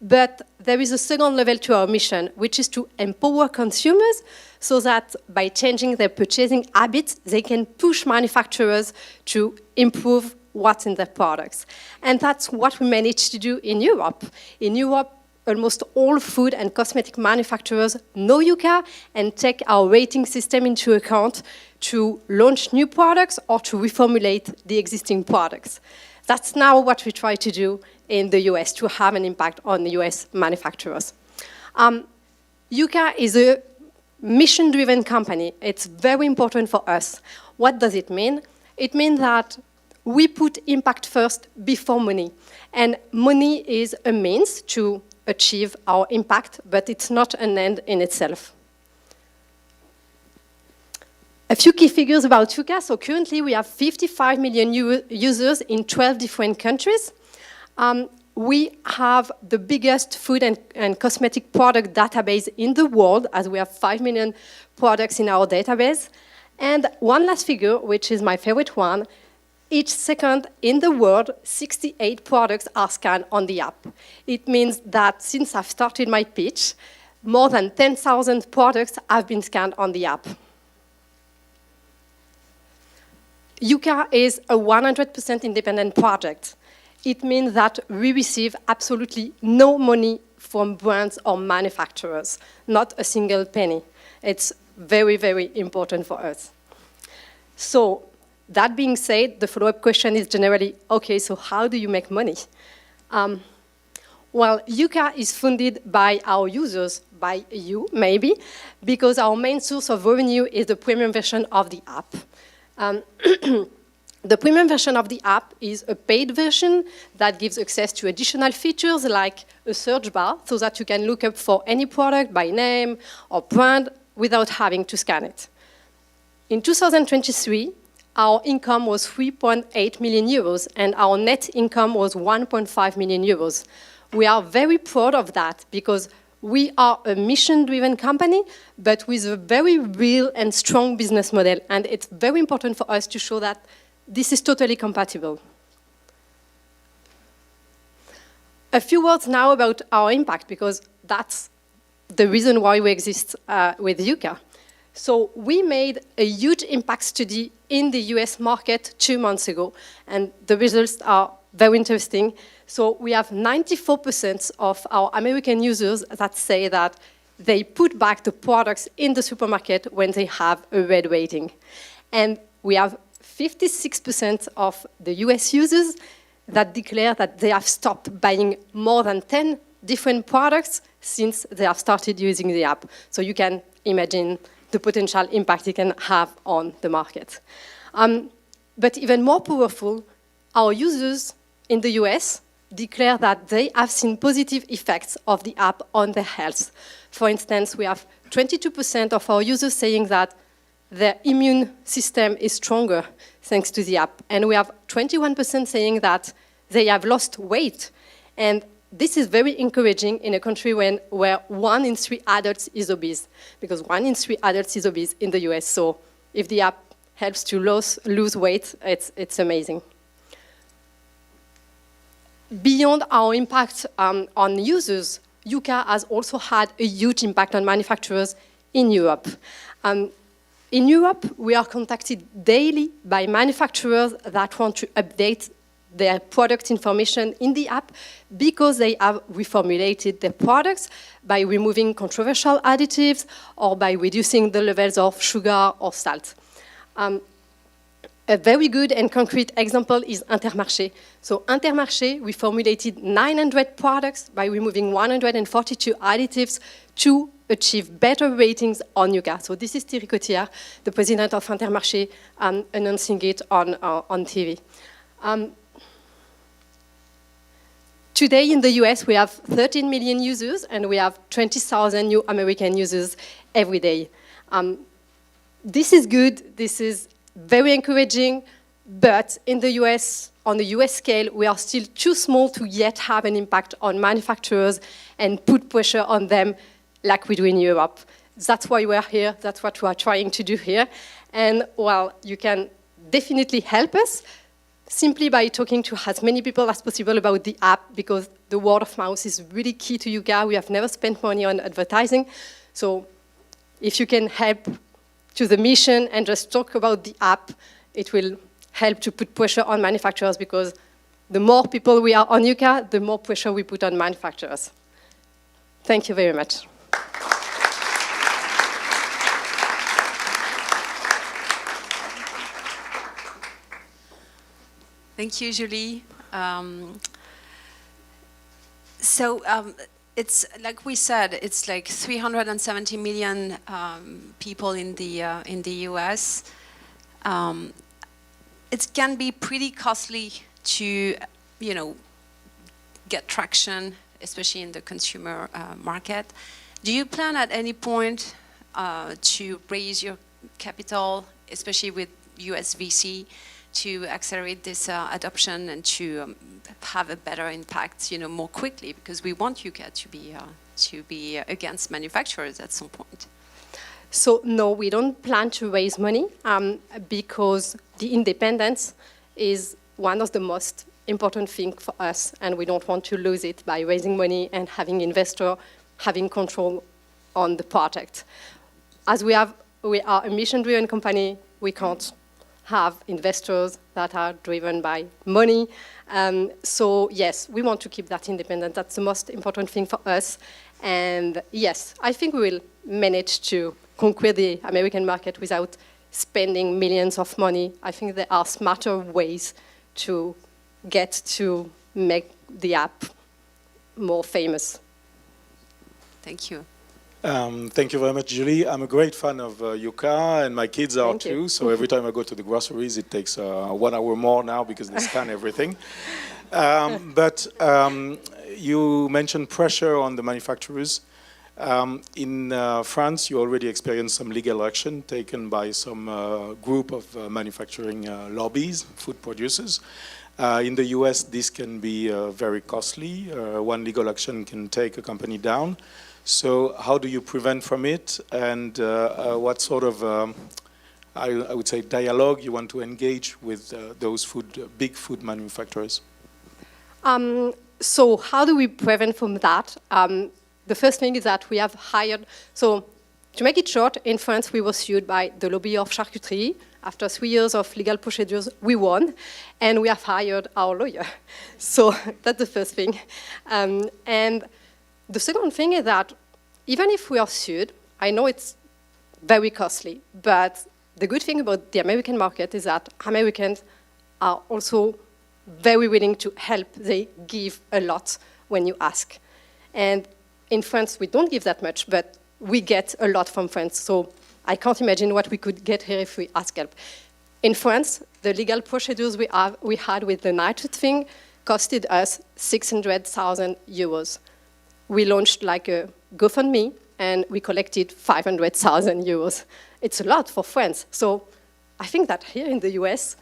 But there is a second level to our mission, which is to empower consumers so that by changing their purchasing habits, they can push manufacturers to improve what's in their products. And that's what we managed to do in Europe. In Europe, almost all food and cosmetic manufacturers know Yuka and take our rating system into account to launch new products or to reformulate the existing products. That's now what we try to do in the US to have an impact on the US manufacturers. Yuka is a mission-driven company. It's very important for us. What does it mean? It means that we put impact first before money. And money is a means to achieve our impact, but it's not an end in itself. A few key figures about Yuka. So currently we have 55 million users in 12 different countries. We have the biggest food and cosmetic product database in the world, as we have 5 million products in our database. And one last figure, which is my favorite one, each second in the world, 68 products are scanned on the app. It means that since I've started my pitch, more than 10,000 products have been scanned on the app. Yuka is a 100% independent project. It means that we receive absolutely no money from brands or manufacturers, not a single penny. It's very, very important for us. So, that being said, the follow-up question is generally, okay, so how do you make money? Well, Yuka is funded by our users, by you, maybe, because our main source of revenue is the premium version of the app. The premium version of the app is a paid version that gives access to additional features like a search bar so that you can look up for any product by name or brand without having to scan it. In 2023, our income was 3.8 million euros and our net income was 1.5 million euros. We are very proud of that because we are a mission-driven company, but with a very real and strong business model. And it's very important for us to show that this is totally compatible. A few words now about our impact, because that's the reason why we exist with Yuka. So we made a huge impact study in the US market 2 months ago, and the results are very interesting. So we have 94% of our American users that say that they put back the products in the supermarket when they have a red rating. And we have 56% of the US users that declare that they have stopped buying more than 10 different products since they have started using the app. So you can imagine the potential impact it can have on the market. But even more powerful, our users in the US declare that they have seen positive effects of the app on their health. For instance, we have 22% of our users saying that their immune system is stronger thanks to the app. And we have 21% saying that they have lost weight. And this is very encouraging in a country where 1 in 3 adults is obese, because 1 in 3 adults is obese in the US. So if the app helps to lose weight, it's amazing. Beyond our impact on users, Yuka has also had a huge impact on manufacturers in Europe. In Europe, we are contacted daily by manufacturers that want to update their product information in the app because they have reformulated their products by removing controversial additives or by reducing the levels of sugar or salt. A very good and concrete example is Intermarché. So Intermarché reformulated 900 products by removing 142 additives to achieve better ratings on Yuka. So this is Thierry Cotillard, the president of Intermarché, announcing it on TV. Today in the US, we have 13 million users, and we have 20,000 new American users every day. This is good. This is very encouraging, but in the US, on the US scale, we are still too small to yet have an impact on manufacturers and put pressure on them like we do in Europe. That's why we're here. That's what we are trying to do here. And, well, you can definitely help us simply by talking to as many people as possible about the app, because the word of mouth is really key to Yuka. We have never spent money on advertising. So if you can help to the mission and just talk about the app, it will help to put pressure on manufacturers, because the more people we are on Yuka, the more pressure we put on manufacturers. Thank you very much. Thank you, Julie. It's like we said, it's like 370 million people in the US. It can be pretty costly to, get traction, especially in the consumer market. Do you plan at any point to raise your capital, especially with US VC, to accelerate this adoption and to have a better impact, more quickly, because we want Yuka to be against manufacturers at some point? So no, we don't plan to raise money because the independence is one of the most important things for us, and we don't want to lose it by raising money and having investor having control on the project. As we are a mission-driven company, we can't have investors that are driven by money. So yes, we want to keep that independent. That's the most important thing for us. And yes, I think we will manage to conquer the American market without spending millions of money. I think there are smarter ways to get to make the app more famous. Thank you. Thank you very much, Julie. I'm a great fan of Yuka, and my kids are too. So every time I go to the groceries, it takes 1 hour more now because they scan everything. But you mentioned pressure on the manufacturers. In France, you already experienced some legal action taken by some group of manufacturing lobbies, food producers. In the US, this can be very costly. One legal action can take a company down. So how do you prevent from it, and what sort of, I would say, dialogue you want to engage with those big food manufacturers? So how do we prevent from that? The first thing is that we have hired, so to make it short, in France we were sued by the lobby of charcuterie. After 3 years of legal procedures, we won, and we have hired our lawyer. So that's the first thing. And the second thing is that even if we are sued, I know it's very costly, but the good thing about the American market is that Americans are also very willing to help. They give a lot when you ask. And in France, we don't give that much, but we get a lot from France. So I can't imagine what we could get here if we ask help. In France, the legal procedures we had with the nitrate thing costed us 600,000 euros. We launched like a GoFundMe, and we collected 500,000 euros. it's a lot for France. So I think that here in the US,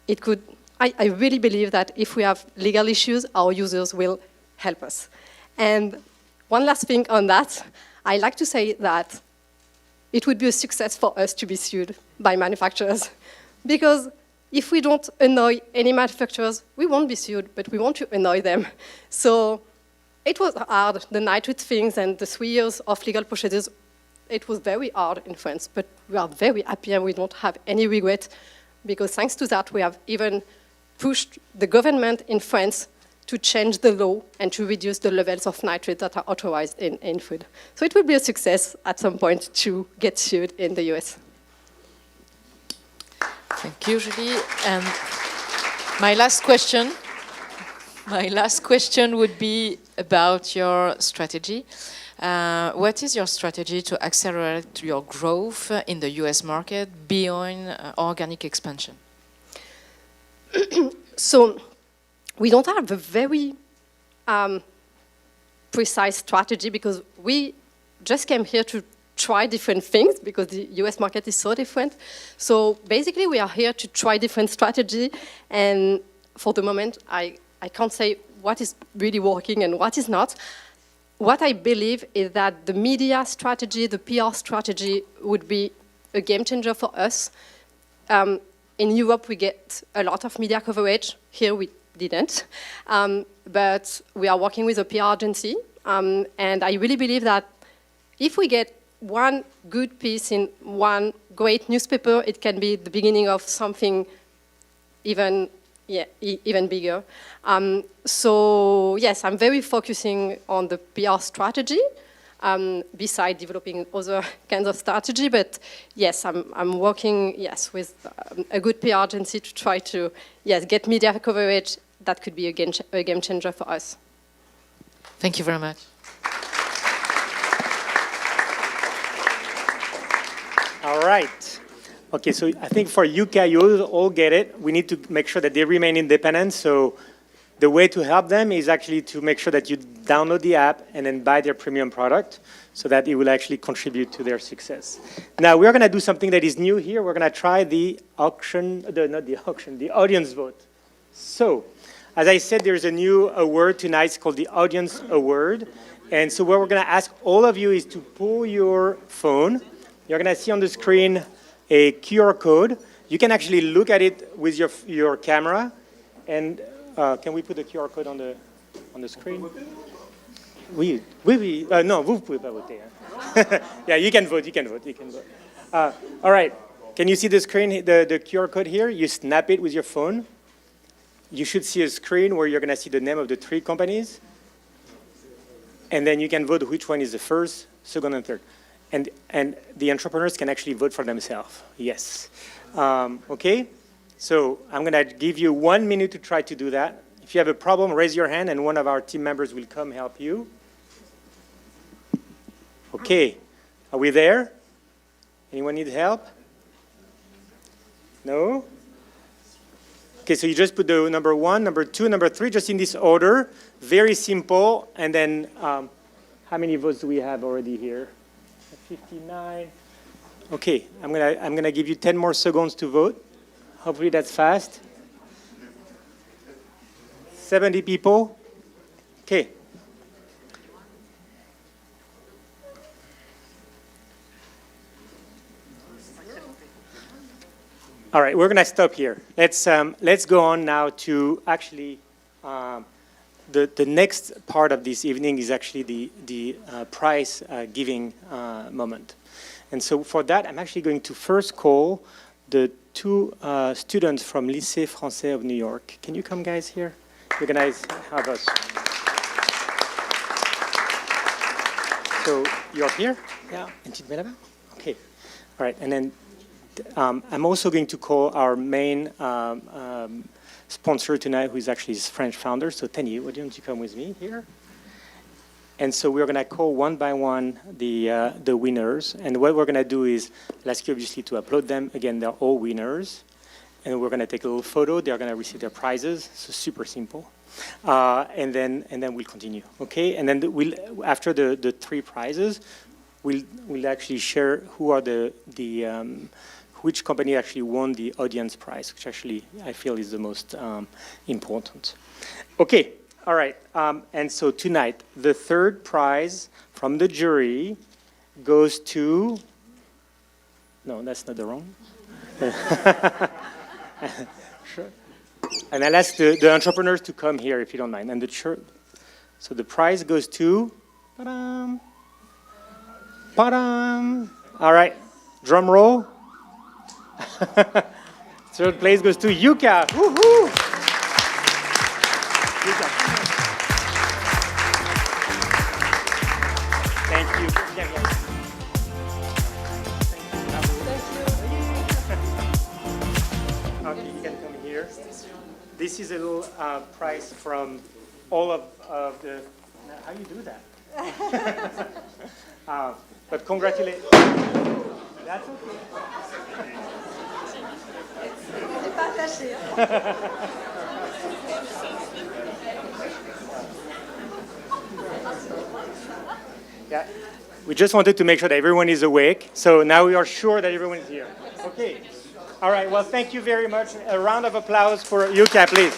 it could, I really believe that if we have legal issues, our users will help us. And one last thing on that, I like to say that it would be a success for us to be sued by manufacturers. Because if we don't annoy any manufacturers, we won't be sued, but we want to annoy them. So it was hard, the nitrate things and the 3 years of legal procedures. It was very hard in France, but we are very happy and we don't have any regret, because thanks to that, we have even pushed the government in France to change the law and to reduce the levels of nitrate that are authorized in food. So it will be a success at some point to get sued in the US. Thank you, Julie. And my last question would be about your strategy. What is your strategy to accelerate your growth in the US market beyond organic expansion? So we don't have a very precise strategy, because we just came here to try different things because the US market is so different. So basically we are here to try different strategy, and for the moment I can't say what is really working and what is not. What I believe is that the media strategy, the PR strategy would be a game changer for us. In Europe we get a lot of media coverage, here we didn't, but we are working with a PR agency, and I really believe that if we get one good piece in one great newspaper, it can be the beginning of something even bigger. So yes, I'm very focusing on the PR strategy, beside developing other kinds of strategy. But yes, I'm working with a good PR agency to try to get media coverage. That could be a game changer for us. Thank you very much. All right. Okay, so I think for UK, you all get it. We need to make sure that they remain independent. So the way to help them is actually to make sure that you download the app and then buy their premium product so that it will actually contribute to their success. Now, we're going to do something that is new here. We're going to try the audience vote. So, as I said, there's a new award tonight. It's called the Audience Award. And so what we're going to ask all of you is to pull your phone. You're going to see on the screen a QR code. You can actually look at it with your camera. And can we put the QR code on the screen? Oui. Non, vous pouvez pas voter. Yeah, you can vote. All right. Can you see the screen, the QR code here? You snap it with your phone. You should see a screen where you're going to see the name of the 3 companies. And then you can vote which one is the first, second, and third. And the entrepreneurs can actually vote for themselves. Yes. Okay? So I'm going to give you 1 minute to try to do that. If you have a problem, raise your hand, and one of our team members will come help you. Okay. Are we there? Anyone need help? No? Okay, so you just put the number 1, number 2, number 3, just in this order. Very simple. And then how many votes do we have already here? 59. Okay, I'm gonna give you 10 more seconds to vote. Hopefully that's fast. 70 people. Okay. All right, we're gonna stop here. Let's go on now to actually the next part of this evening is actually the prize giving moment. And so for that, I'm actually going to first call the 2 students from Lycée Français of New York. Can you come, guys, here? You guys have us. So you're here? Yeah. Okay. All right. And then I'm also going to call our main sponsor tonight, who is actually his French founder. So Tani, why don't you come with me here? And so we're going to call one by one the winners. And what we're going to do is ask you, obviously, to upload them. Again, they're all winners. And we're going to take a little photo. They're going to receive their prizes. So super simple. And then we'll continue. Okay? And then after the 3 prizes, will actually share who are which company actually won the audience prize, which actually I feel is the most important. Okay, all right. And so tonight, the third prize from the jury goes to, no, that's not the wrong. Sure. And I'll ask the entrepreneurs to come here if you don't mind. And so the prize goes to, ba-dum, ba-dum. All right, drum roll. Third place goes to Yuka. Woohoo! Yuka. Thank you. Yeah, yeah. Okay, you can come here. This is a little prize from all of the. How you do that? But congratulations. That's okay. C'est partagé. Yeah, we just wanted to make sure that everyone is awake. So now we are sure that everyone is here. Okay. All right. Well, thank you very much. A round of applause for Yuka, please.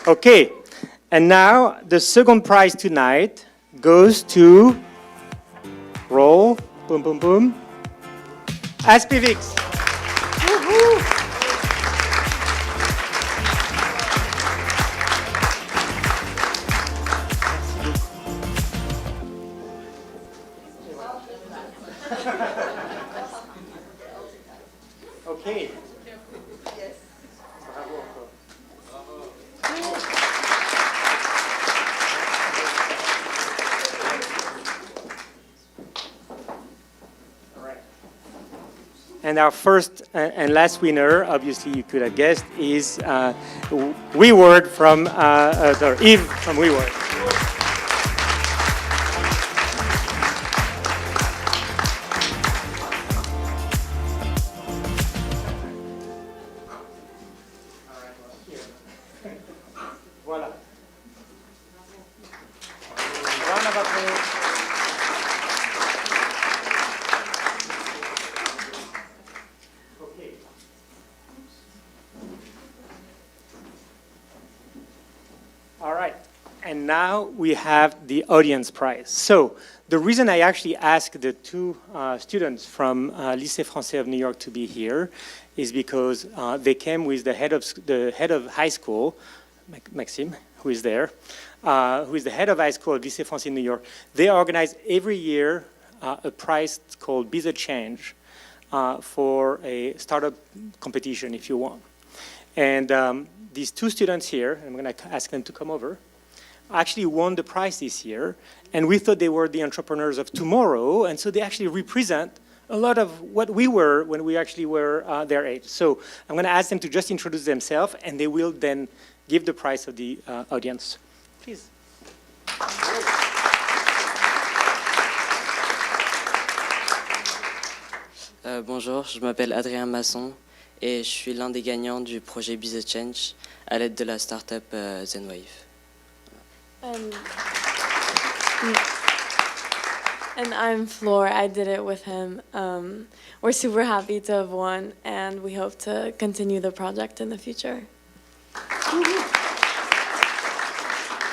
Okay. And now the second prize tonight goes to roll, boom, boom, boom, Aspivix. Woohoo! Okay. And our first and last winner, obviously you could have guessed, is WeWord from, Eve from WeWord. Voilà. Round of applause. Okay. All right. And now we have the audience prize. So the reason I actually asked the two students from Lycée Français of New York to be here is because they came with the head of high school, Maxime, who is there, who is the head of high school at Lycée Français in New York. They organize every year a prize called Be the Change for a startup competition, if you want. And these two students here, I'm going to ask them to come over, actually won the prize this year. And we thought they were the entrepreneurs of tomorrow. And so they actually represent a lot of what we were when we actually were their age. So I'm going to ask them to just introduce themselves, and they will then give the prize of the audience. Please. Bonjour, je m'appelle Adrien Masson et je suis l'un des gagnants du projet Be the Change à l'aide de la startup Zenwave. And I'm Floor. I did it with him. We're super happy to have won, and we hope to continue the project in the future.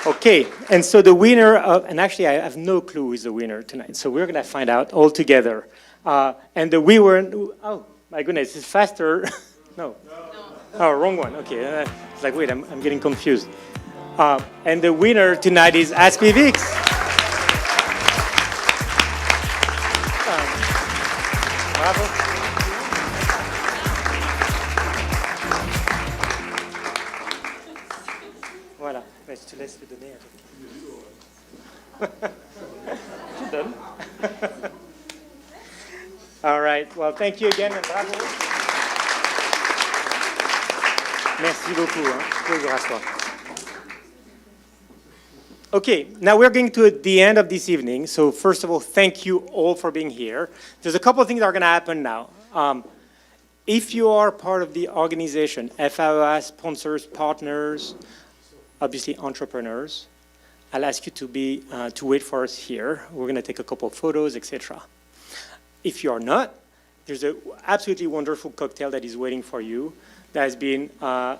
Okay, and so the winner of, and actually I have no clue who is the winner tonight, so we're going to find out all together. And the we were, oh my goodness, it's faster. No. Oh, wrong one. Okay, it's like, wait, I'm getting confused. And the winner tonight is Aspivix. Bravo. Voilà, mais je te laisse le donner avec. Je donne. All right, well, thank you again, and bravo. Merci beaucoup. Toujours à soi. Okay, now we're getting to the end of this evening. So first of all, thank you all for being here. There's a couple of things that are going to happen now. If you are part of the organization, FAEA sponsors, partners, obviously entrepreneurs. I'll ask you to wait for us here. We're going to take a couple of photos, etc. If you're not, there's an absolutely wonderful cocktail that is waiting for you. That has been,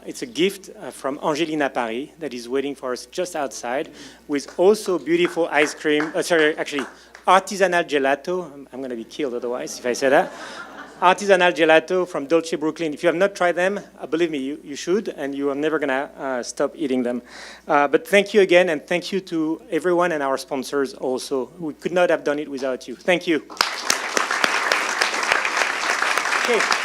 it's a gift from Angelina Paris that is waiting for us just outside, with also beautiful ice cream, artisanal gelato. I'm going to be killed otherwise if I say that. Artisanal gelato from Dolce Brooklyn. If you have not tried them, believe me, you should, and you are never going to stop eating them. But thank you again, and thank you to everyone and our sponsors also. We could not have done it without you. Thank you. Okay.